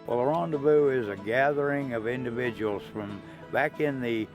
Well, a rendezvous is a gathering of individuals from back in the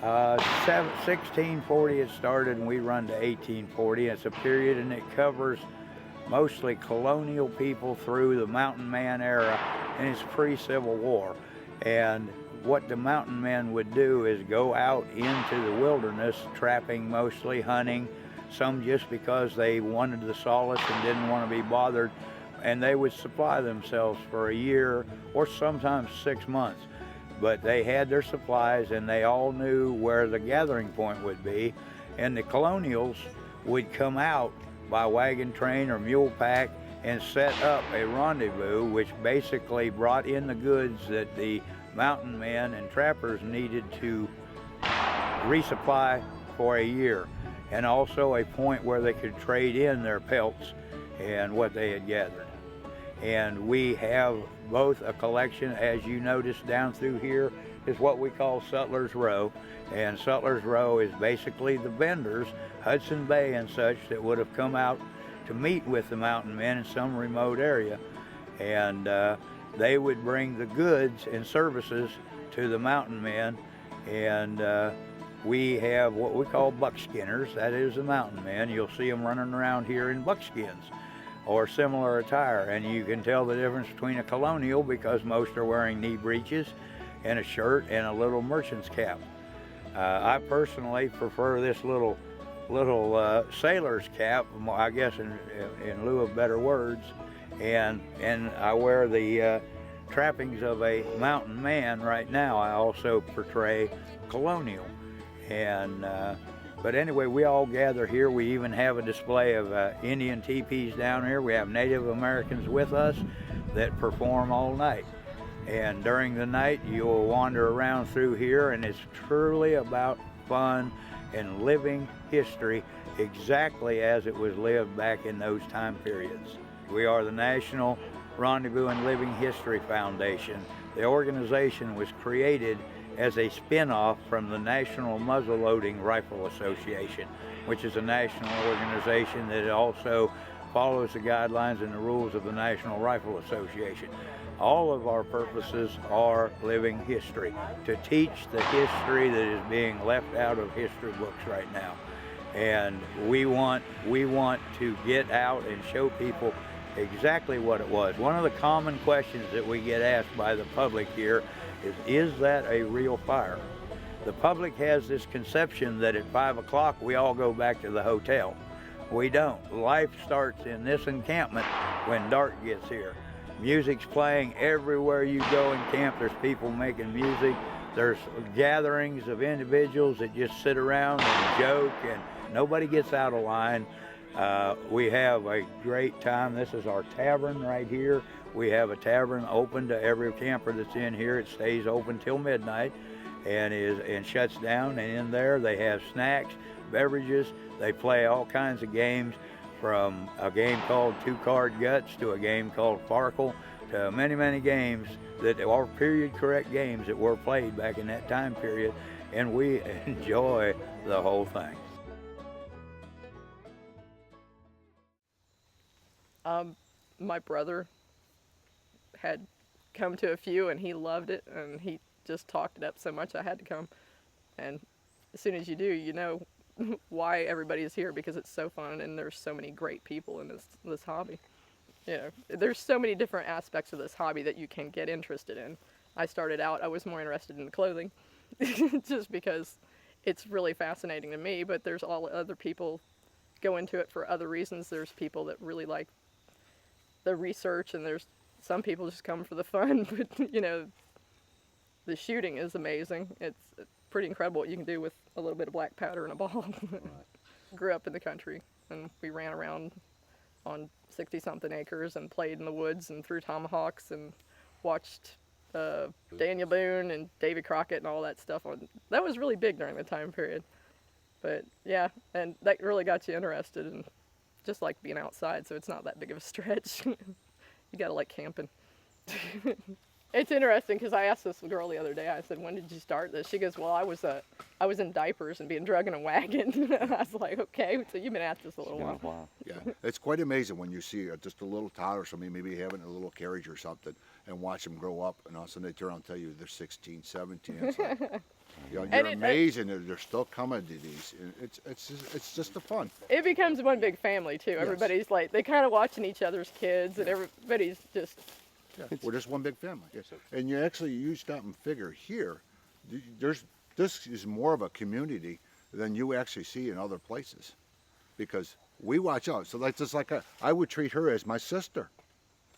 1640 it started, and we run to 1840. It's a period, and it covers mostly colonial people through the mountain man era, and it's pre-Civil War. And what the mountain men would do is go out into the wilderness, trapping mostly, hunting, some just because they wanted the solace and didn't want to be bothered, and they would supply themselves for a year or sometimes 6 months. But they had their supplies, and they all knew where the gathering point would be, and the colonials would come out by wagon train or mule pack and set up a rendezvous, which basically brought in the goods that the mountain men and trappers needed to resupply for a year, and also a point where they could trade in their pelts and what they had gathered. And we have both a collection, as you notice down through here, is what we call Sutler's Row. And Sutler's Row is basically the vendors, Hudson Bay and such, that would have come out to meet with the mountain men in some remote area. And they would bring the goods and services to the mountain men. And we have what we call buckskinners, that is the mountain men. You'll see them running around here in buckskins or similar attire, and you can tell the difference between a colonial because most are wearing knee breeches and a shirt and a little merchant's cap. I personally prefer this little sailor's cap, I guess in lieu of better words, and I wear the trappings of a mountain man right now. I also portray colonial, and but anyway, we all gather here. We even have a display of Indian teepees down here. We have Native Americans with us that perform all night. And during the night, you'll wander around through here, and it's truly about fun and living history exactly as it was lived back in those time periods. We are the National Rendezvous and Living History Foundation. The organization was created as a spin-off from the National Muzzleloading Rifle Association, which is a national organization that also follows the guidelines and the rules of the National Rifle Association. All of our purposes are living history, to teach the history that is being left out of history books right now. And we want to get out and show people exactly what it was. One of the common questions that we get asked by the public here is that a real fire? The public has this conception that at 5 o'clock we all go back to the hotel. We don't. Life starts in this encampment when dark gets here. Music's playing everywhere you go in camp. There's people making music. There's gatherings of individuals that just sit around and joke, and nobody gets out of line. We have a great time. This is our tavern right here. We have a tavern open to every camper that's in here. It stays open till midnight and shuts down. And in there they have snacks, beverages. They play all kinds of games, from a game called Two-Card Guts to a game called Farkle, to many, many games that are period correct games that were played back in that time period. And we enjoy the whole thing. My brother had come to a few, and he loved it, and he just talked it up so much I had to come. And as soon as you do, you know why everybody is here, because it's so fun and there's so many great people in this hobby. You know, there's so many different aspects of this hobby that you can get interested in. I started out, I was more interested in the clothing just because it's really fascinating to me, but there's all other people go into it for other reasons. There's people that really like the research, and there's some people just come for the fun, but you know, the shooting is amazing. It's pretty incredible what you can do with a little bit of black powder and a ball. Grew up in the country, and we ran around on 60-something acres and played in the woods and threw tomahawks and watched Daniel Boone and Davy Crockett and all that stuff. That was really big during the time period. But yeah, and that really got you interested, and just like being outside, so it's not that big of a stretch. You gotta like camping. It's interesting because I asked this girl the other day. I said, "When did you start this?" She goes, "Well, I was in diapers and being drug in a wagon." I was like, "Okay, so you've been at this a little while." Yeah, it's quite amazing when you see just a little toddler, somebody maybe having a little carriage or something, and watch them grow up, and all of a sudden they turn around and tell you they're 16, 17. It's like, you're amazing that they're still coming to these. And it's just the fun. It becomes one big family too. Yes. Everybody's like, they kind of watching each other's kids, and everybody's just. Yeah, we're just one big family. Yes. And you stop and figure here, this is more of a community than you actually see in other places, because we watch out. So like just like I would treat her as my sister,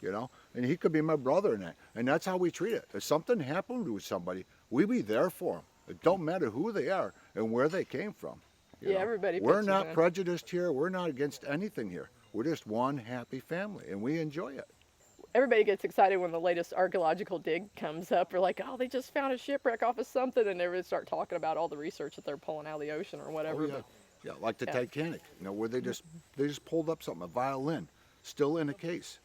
you know, and he could be my brother in that, and that's how we treat it. If something happened with somebody, we be there for them. It don't matter who they are and where they came from. Yeah, everybody. We're not prejudiced here. We're not against anything here. We're just one happy family, and we enjoy it. Everybody gets excited when the latest archaeological dig comes up. They're like, "Oh, they just found a shipwreck off of something," and everybody start talking about all the research that they're pulling out of the ocean or whatever. Oh, yeah. Yeah, like the Titanic, you know, where they just pulled up something, a violin, still in a case.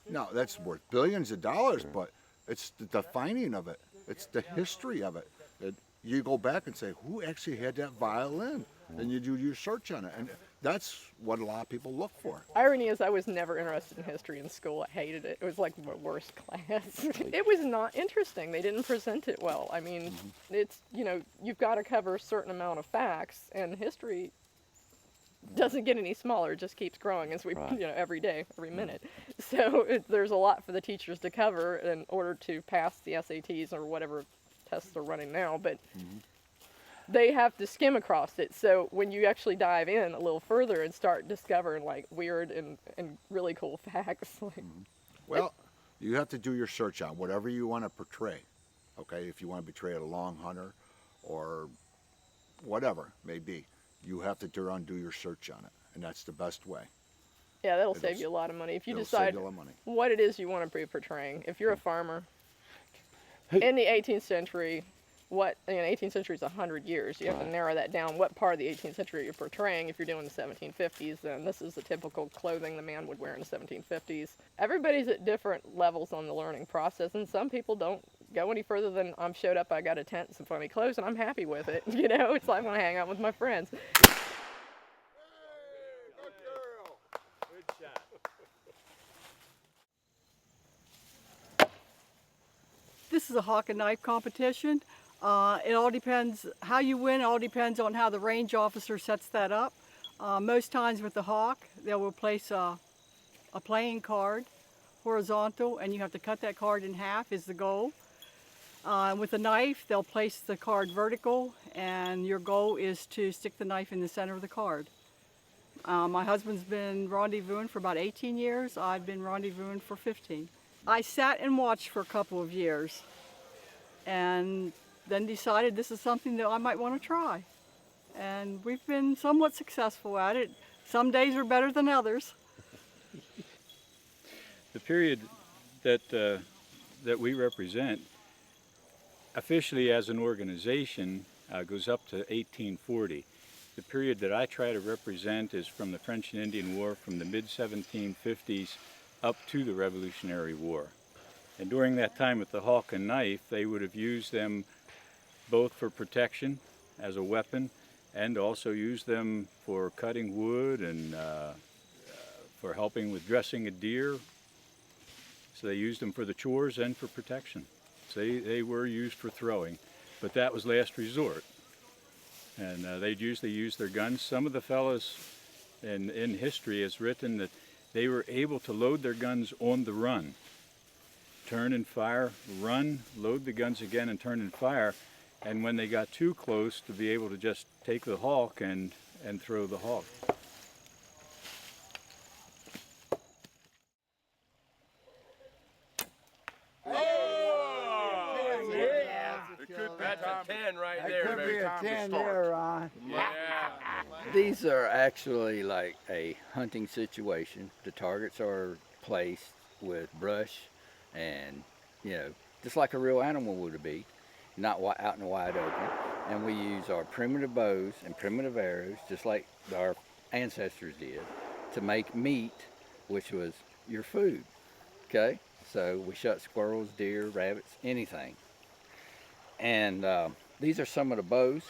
Now that's worth billions of dollars, but it's the defining of it. It's the history of it. You go back and say, who actually had that violin? And you do your search on it, and that's what a lot of people look for. Irony is I was never interested in history in school. I hated it. It was like my worst class. It was not interesting. They didn't present it well. I mean, it's, you know, you've got to cover a certain amount of facts, and history doesn't get any smaller. It just keeps growing as we, you know, every day, every minute. So there's a lot for the teachers to cover in order to pass the SATs or whatever tests they're running now, but they have to skim across it. So when you actually dive in a little further and start discovering like weird and really cool facts, like, well, you have to do your search on whatever you want to portray. Okay, if you want to portray a long hunter or whatever it may be, you have to do your search on it, and that's the best way. Yeah, that'll save you a lot of money if you decide what it is you want to be portraying. If you're a farmer in the 18th century, what, you know, 18th century is 100 years. You have to narrow that down. What part of the 18th century you're portraying. If you're doing the 1750s, then this is the typical clothing the man would wear in the 1750s. Everybody's at different levels on the learning process, and some people don't go any further than I'm showed up, I got a tent and some funny clothes, and I'm happy with it. You know, it's like when I hang out with my friends. Hey, good girl. Good shot. This is a hawk and knife competition. It all depends, how you win all depends on how the range officer sets that up. Most times with the hawk, they will place a playing card horizontal, and you have to cut that card in half is the goal. With a knife, they'll place the card vertical, and your goal is to stick the knife in the center of the card. My husband's been rendezvousing for about 18 years. I've been rendezvousing for 15. I sat and watched for a couple of years, and then decided this is something that I might want to try. And we've been somewhat successful at it. Some days are better than others. The period that we represent officially as an organization goes up to 1840. The period that I try to represent is from the French and Indian War, from the mid-1750s up to the Revolutionary War. And during that time with the hawk and knife, they would have used them both for protection as a weapon, and also used them for cutting wood and for helping with dressing a deer. So they used them for the chores and for protection. So they were used for throwing, but that was last resort. And they'd usually use their guns. Some of the fellows in history has written that they were able to load their guns on the run. Turn and fire, run, load the guns again and turn and fire. And when they got too close, to be able to just take the hawk and throw the hawk. That's a 10 right there. That could be a 10 there, Ron. Yeah. These are actually like a hunting situation. The targets are placed with brush and, you know, just like a real animal would be, not out in the wide open. And we use our primitive bows and primitive arrows, just like our ancestors did, to make meat, which was your food, okay? So we shot squirrels, deer, rabbits, anything. And these are some of the bows.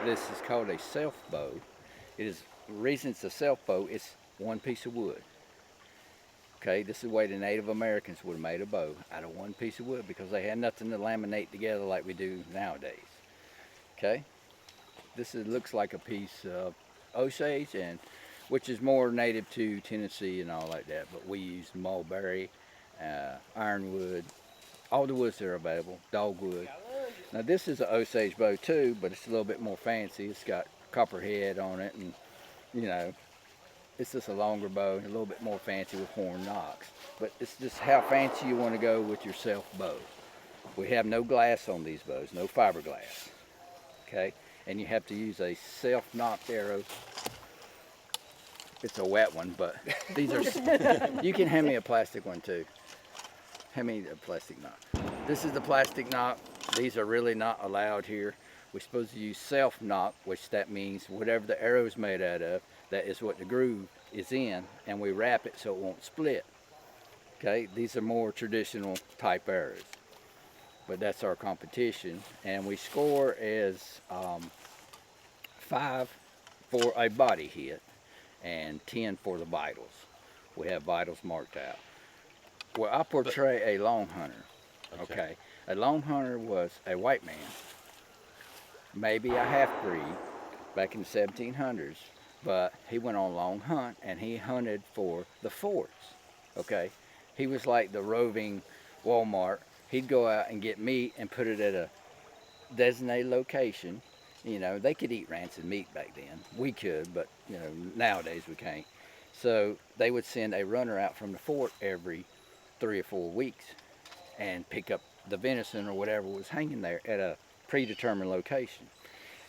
This is called a self bow. It is, the reason it's a self bow, it's one piece of wood. Okay, this is the way the Native Americans would have made a bow, out of one piece of wood, because they had nothing to laminate together like we do nowadays. Okay, this looks like a piece of Osage, and which is more native to Tennessee and all like that, but we use mulberry, ironwood, all the woods that are available, dogwood. Now this is an Osage bow too, but it's a little bit more fancy. It's got copperhead on it, and you know, it's just a longer bow, a little bit more fancy with horn nocks. But it's just how fancy you want to go with your self bow. We have no glass on these bows, no fiberglass. Okay, and you have to use a self-nocked arrow. It's a wet one, but these are, you can hand me a plastic one too. Hand me a plastic knock. This is the plastic knock. These are really not allowed here. We're supposed to use self-knock, which that means whatever the arrow is made out of, that is what the groove is in, and we wrap it so it won't split. Okay, these are more traditional type arrows. But that's our competition, and we score as 5 for a body hit and 10 for the vitals. We have vitals marked out. Well, I portray a long hunter. Okay, a long hunter was a white man, maybe a half-breed back in the 1700s, but he went on a long hunt and he hunted for the forts. Okay, he was like the roving Walmart. He'd go out and get meat and put it at a designated location. You know, they could eat rancid meat back then. We could, but you know, nowadays we can't. So they would send a runner out from the fort every 3 or 4 weeks and pick up the venison or whatever was hanging there at a predetermined location.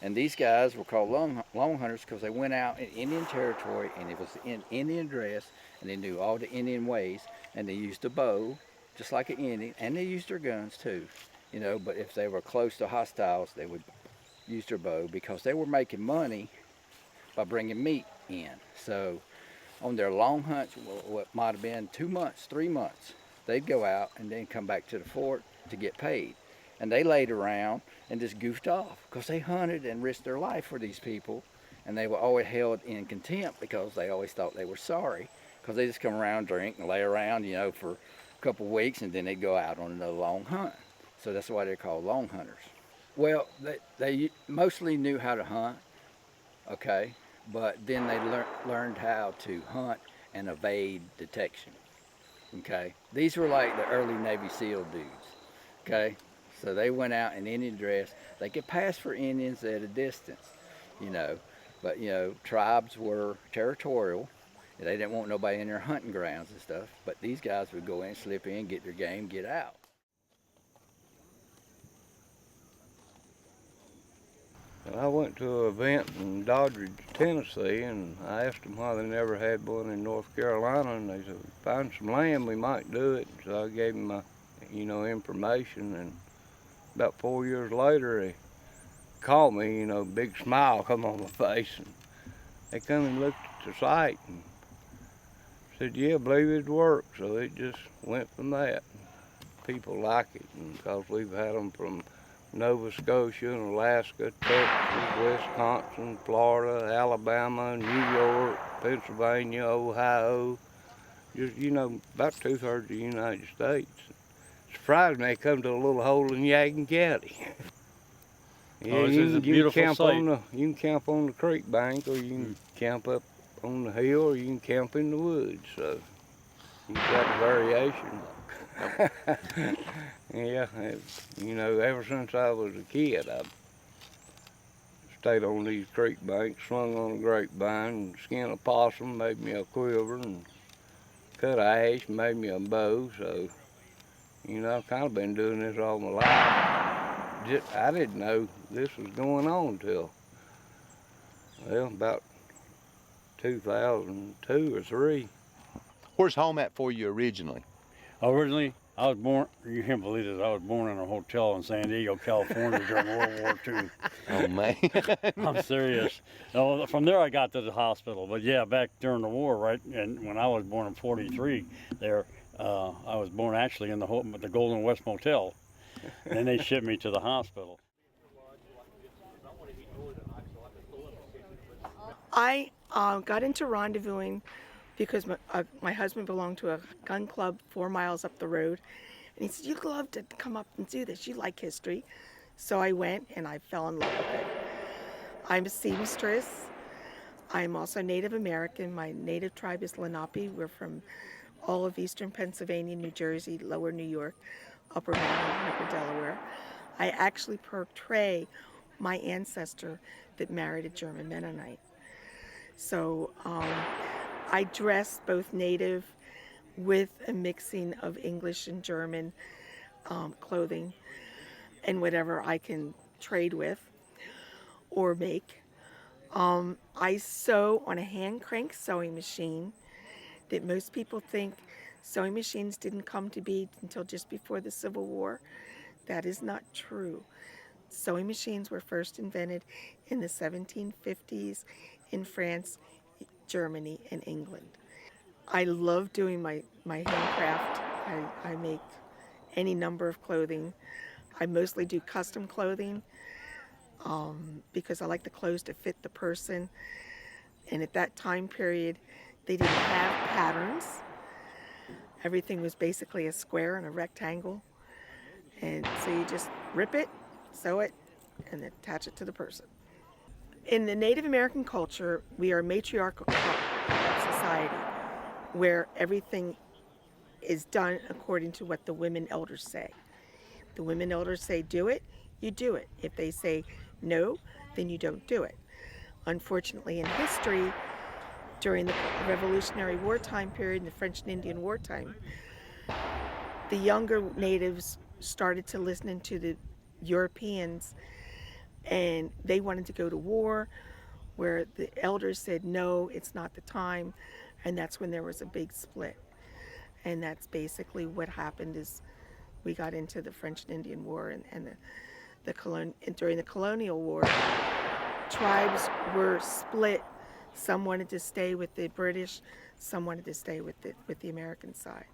And these guys were called long hunters because they went out in Indian territory, and it was in Indian dress, and they knew all the Indian ways, and they used a bow just like an Indian, and they used their guns too, you know. But if they were close to hostiles, they would use their bow because they were making money by bringing meat in. So on their long hunts, what might have been 2 months, 3 months, they'd go out and then come back to the fort to get paid. And they laid around and just goofed off because they hunted and risked their life for these people, and they were always held in contempt because they always thought they were sorry, because they just come around, drink, and lay around, you know, for a couple of weeks, and then they'd go out on another long hunt. So that's why they're called long hunters. Well, they mostly knew how to hunt, okay, but then they learned how to hunt and evade detection, okay. These were like the early Navy SEAL dudes, okay. So they went out in Indian dress. They could pass for Indians at a distance, you know, but you know, tribes were territorial. They didn't want nobody in their hunting grounds and stuff, but these guys would go in, slip in, get their game, get out. I went to an event in Doddridge, Tennessee, and I asked them why they never had one in North Carolina, and they said, find some land, we might do it. So I gave them my, you know, information, and about 4 years later, they called me, you know, big smile come on my face, and they come and looked at the site and said, yeah, I believe it'd work. So it just went from that. People like it, and because we've had them from Nova Scotia and Alaska, Texas, Wisconsin, Florida, Alabama, New York, Pennsylvania, Ohio, just, you know, about 2/3 of the United States. Surprised me they come to a little hole in Yadkin County. Yeah, Oh, this is a beautiful site. You can camp on the creek bank, or you can camp up on the hill, or you can camp in the woods. So you've got a variation. Yeah, you know, ever since I was a kid, I've stayed on these creek banks, swung on a grapevine, and skinned a possum, made me a quiver, and cut ash, made me a bow. So, you know, I've kind of been doing this all my life. I didn't know this was going on until, well, about 2002 or 3. Where's home at for you originally? Originally, I was born, you can't believe this, I was born in a hotel in San Diego, California during World War II. Oh, man. I'm serious. From there, I got to the hospital. But yeah, back during the war, right, and when I was born in 43, there, I was born actually in the Golden West Motel. And then they shipped me to the hospital. I got into rendezvousing because my husband belonged to a gun club 4 miles up the road. And he said, "You'd love to come up and do this. You like history." So I went and I fell in love with it. I'm a seamstress. I'm also Native American. My native tribe is Lenape. We're from all of eastern Pennsylvania, New Jersey, lower New York, upper Maryland, upper Delaware. I actually portray my ancestor that married a German Mennonite. So I dress both native with a mixing of English and German clothing and whatever I can trade with or make. I sew on a hand crank sewing machine that most people think sewing machines didn't come to be until just before the Civil War. That is not true. Sewing machines were first invented in the 1750s in France, Germany, and England. I love doing my handcraft. I make any number of clothing. I mostly do custom clothing because I like the clothes to fit the person. And at that time period, they didn't have patterns. Everything was basically a square and a rectangle. And so you just rip it, sew it, and attach it to the person. In the Native American culture, we are a matriarchal society where everything is done according to what the women elders say. The women elders say do it, you do it. If they say no, then you don't do it. Unfortunately, in history, during the Revolutionary War time period, and the French and Indian War time, the younger natives started to listen to the Europeans, and they wanted to go to war, where the elders said, no, it's not the time, and that's when there was a big split. And that's basically what happened is we got into the French and Indian War and during the colonial war, tribes were split. Some wanted to stay with the British, some wanted to stay with the American side.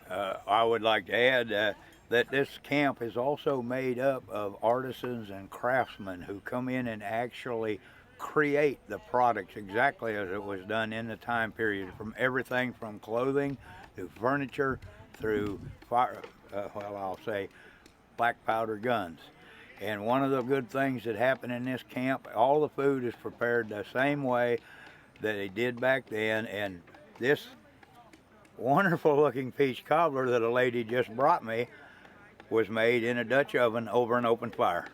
I would like to add that this camp is also made up of artisans and craftsmen who come in and actually create the products exactly as it was done in the time period, from everything from clothing to furniture through I'll say black powder guns. And one of the good things that happened in this camp, all the food is prepared the same way that they did back then, and this wonderful looking peach cobbler that a lady just brought me was made in a Dutch oven over an open fire.